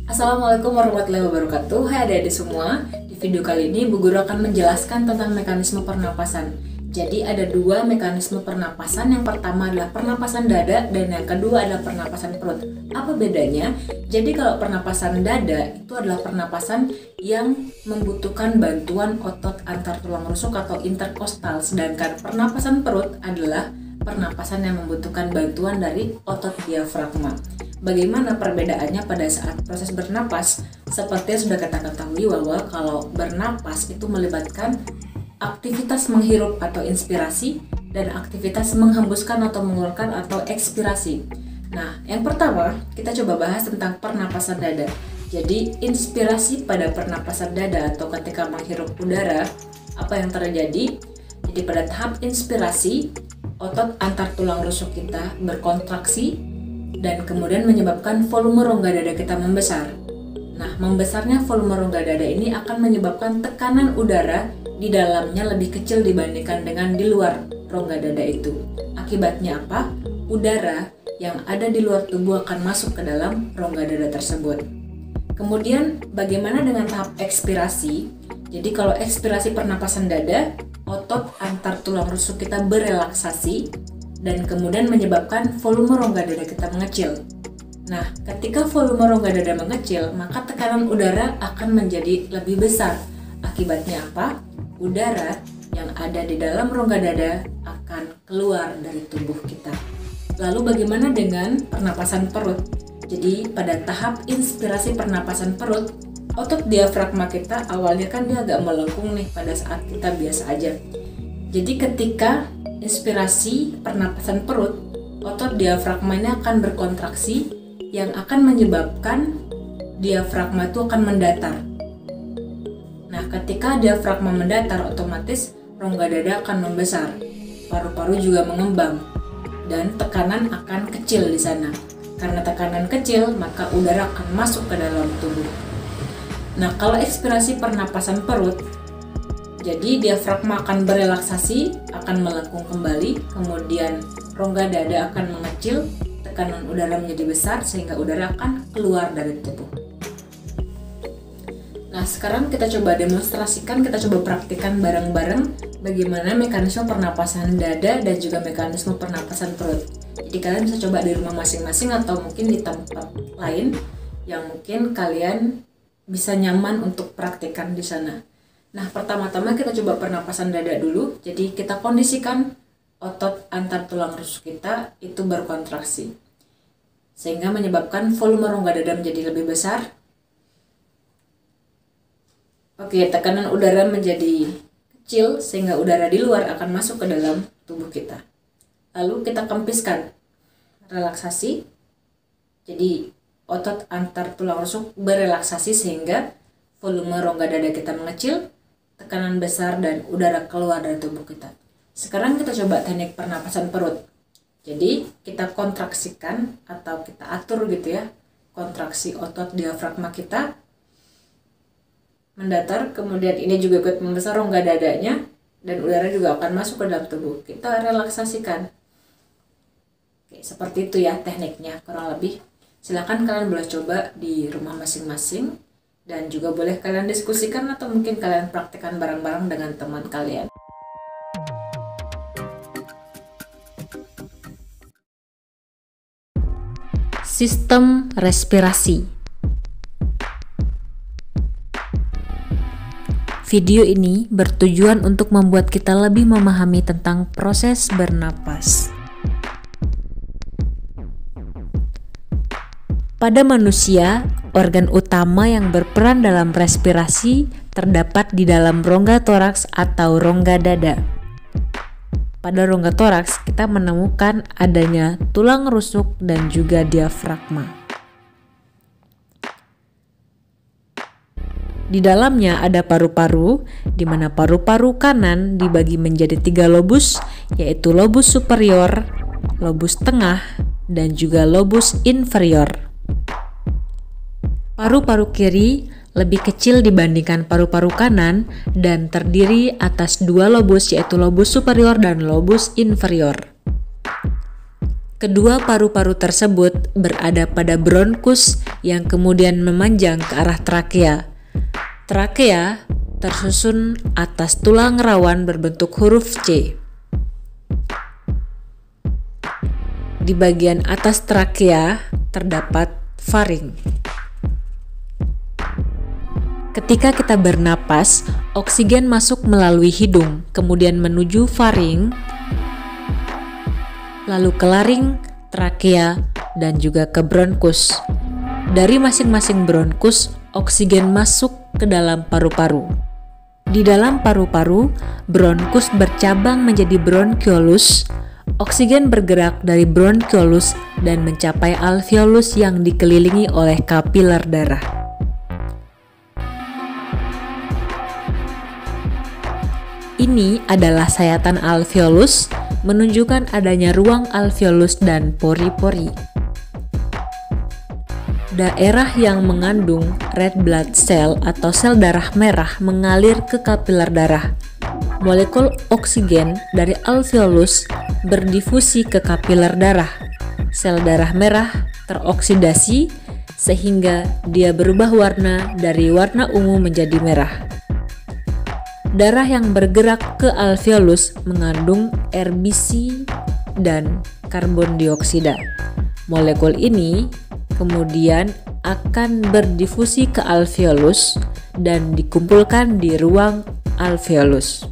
Assalamualaikum warahmatullahi wabarakatuh. Hai adik-adik semua. Di video kali ini Bu Guru akan menjelaskan tentang mekanisme pernapasan. Jadi ada dua mekanisme pernapasan. Yang pertama adalah pernapasan dada dan yang kedua adalah pernapasan perut. Apa bedanya? Jadi kalau pernapasan dada itu adalah pernapasan yang membutuhkan bantuan otot antar tulang rusuk atau interkostal, sedangkan pernapasan perut adalah pernapasan yang membutuhkan bantuan dari otot diafragma. Bagaimana perbedaannya pada saat proses bernapas? Seperti yang sudah kita ketahui bahwa kalau bernapas itu melibatkan aktivitas menghirup atau inspirasi dan aktivitas menghembuskan atau mengeluarkan atau ekspirasi. Nah, yang pertama kita coba bahas tentang pernapasan dada. Jadi inspirasi pada pernapasan dada atau ketika menghirup udara, apa yang terjadi? Jadi pada tahap inspirasi, otot antar tulang rusuk kita berkontraksi dan kemudian menyebabkan volume rongga dada kita membesar. Nah, membesarnya volume rongga dada ini akan menyebabkan tekanan udara di dalamnya lebih kecil dibandingkan dengan di luar rongga dada itu. Akibatnya apa? Udara yang ada di luar tubuh akan masuk ke dalam rongga dada tersebut. Kemudian bagaimana dengan tahap ekspirasi? Jadi kalau ekspirasi pernapasan dada, otot antar tulang rusuk kita berelaksasi dan kemudian menyebabkan volume rongga dada kita mengecil. Nah, ketika volume rongga dada mengecil, maka tekanan udara akan menjadi lebih besar. Akibatnya apa? Udara yang ada di dalam rongga dada akan keluar dari tubuh kita. Lalu bagaimana dengan pernapasan perut? Jadi pada tahap inspirasi pernapasan perut, otot diafragma kita awalnya kan dia agak melengkung nih pada saat kita biasa aja. Jadi ketika inspirasi pernapasan perut, otot diafragma ini akan berkontraksi yang akan menyebabkan diafragma itu akan mendatar. Nah, ketika diafragma mendatar, otomatis rongga dada akan membesar, paru-paru juga mengembang, dan tekanan akan kecil di sana. Karena tekanan kecil, maka udara akan masuk ke dalam tubuh. Nah, kalau ekspirasi pernapasan perut, jadi diafragma akan berelaksasi, akan melengkung kembali, kemudian rongga dada akan mengecil, tekanan udara menjadi besar sehingga udara akan keluar dari tubuh. Nah, sekarang kita coba demonstrasikan, kita coba praktikkan bareng-bareng bagaimana mekanisme pernapasan dada dan juga mekanisme pernapasan perut. Jadi kalian bisa coba di rumah masing-masing atau mungkin di tempat lain yang mungkin kalian bisa nyaman untuk praktikkan di sana. Nah, pertama-tama kita coba pernapasan dada dulu. Jadi kita kondisikan otot antar tulang rusuk kita itu berkontraksi, sehingga menyebabkan volume rongga dada menjadi lebih besar. Oke, tekanan udara menjadi kecil sehingga udara di luar akan masuk ke dalam tubuh kita. Lalu kita kempiskan, relaksasi. Jadi otot antar tulang rusuk berelaksasi sehingga volume rongga dada kita mengecil, tekanan besar dan udara keluar dari tubuh kita. Sekarang kita coba teknik pernapasan perut. Jadi kita kontraksikan atau kita atur gitu ya, kontraksi otot diafragma kita mendatar, kemudian ini juga ikut membesar rongga dadanya dan udara juga akan masuk ke dalam tubuh. Kita relaksasikan. Oke, seperti itu ya tekniknya kurang lebih. Silakan kalian boleh coba di rumah masing-masing. Dan juga boleh kalian diskusikan atau mungkin kalian praktikkan bareng-bareng dengan teman kalian. Sistem respirasi. Video ini bertujuan untuk membuat kita lebih memahami tentang proses bernapas. Pada manusia, organ utama yang berperan dalam respirasi terdapat di dalam rongga toraks atau rongga dada. Pada rongga toraks, kita menemukan adanya tulang rusuk dan juga diafragma. Di dalamnya ada paru-paru, di mana paru-paru kanan dibagi menjadi 3 lobus, yaitu lobus superior, lobus tengah, dan juga lobus inferior. Paru-paru kiri lebih kecil dibandingkan paru-paru kanan dan terdiri atas 2 lobus, yaitu lobus superior dan lobus inferior. Kedua paru-paru tersebut berada pada bronkus yang kemudian memanjang ke arah trakea. Trakea tersusun atas tulang rawan berbentuk huruf C. Di bagian atas trakea terdapat faring. Ketika kita bernapas, oksigen masuk melalui hidung, kemudian menuju faring, lalu ke laring, trakea, dan juga ke bronkus. Dari masing-masing bronkus, oksigen masuk ke dalam paru-paru. Di dalam paru-paru, bronkus bercabang menjadi bronkiolus. Oksigen bergerak dari bronkiolus dan mencapai alveolus yang dikelilingi oleh kapiler darah. Ini adalah sayatan alveolus, menunjukkan adanya ruang alveolus dan pori-pori. Daerah yang mengandung red blood cell atau sel darah merah mengalir ke kapiler darah. Molekul oksigen dari alveolus berdifusi ke kapiler darah. Sel darah merah teroksidasi sehingga dia berubah warna dari warna ungu menjadi merah. Darah yang bergerak ke alveolus mengandung RBC dan karbon dioksida. Molekul ini kemudian akan berdifusi ke alveolus dan dikumpulkan di ruang alveolus.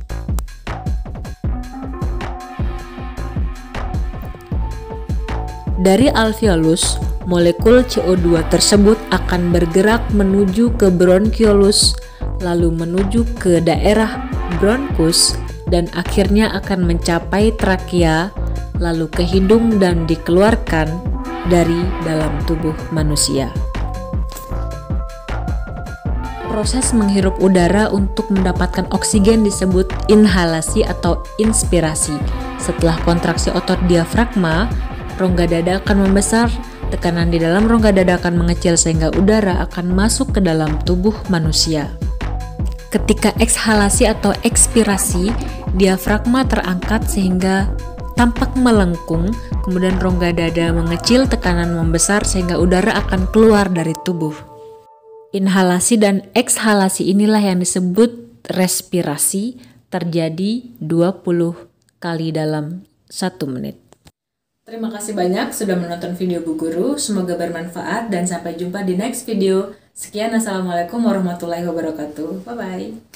Dari alveolus, molekul CO2 tersebut akan bergerak menuju ke bronkiolus, lalu menuju ke daerah bronkus, dan akhirnya akan mencapai trakea, lalu ke hidung dan dikeluarkan dari dalam tubuh manusia. Proses menghirup udara untuk mendapatkan oksigen disebut inhalasi atau inspirasi. Setelah kontraksi otot diafragma, rongga dada akan membesar, tekanan di dalam rongga dada akan mengecil sehingga udara akan masuk ke dalam tubuh manusia. Ketika ekshalasi atau ekspirasi, diafragma terangkat sehingga tampak melengkung, kemudian rongga dada mengecil, tekanan membesar sehingga udara akan keluar dari tubuh. Inhalasi dan ekshalasi inilah yang disebut respirasi, terjadi 20 kali dalam 1 menit. Terima kasih banyak sudah menonton video Bu Guru, semoga bermanfaat dan sampai jumpa di next video. Sekian, assalamualaikum warahmatullahi wabarakatuh. Bye-bye.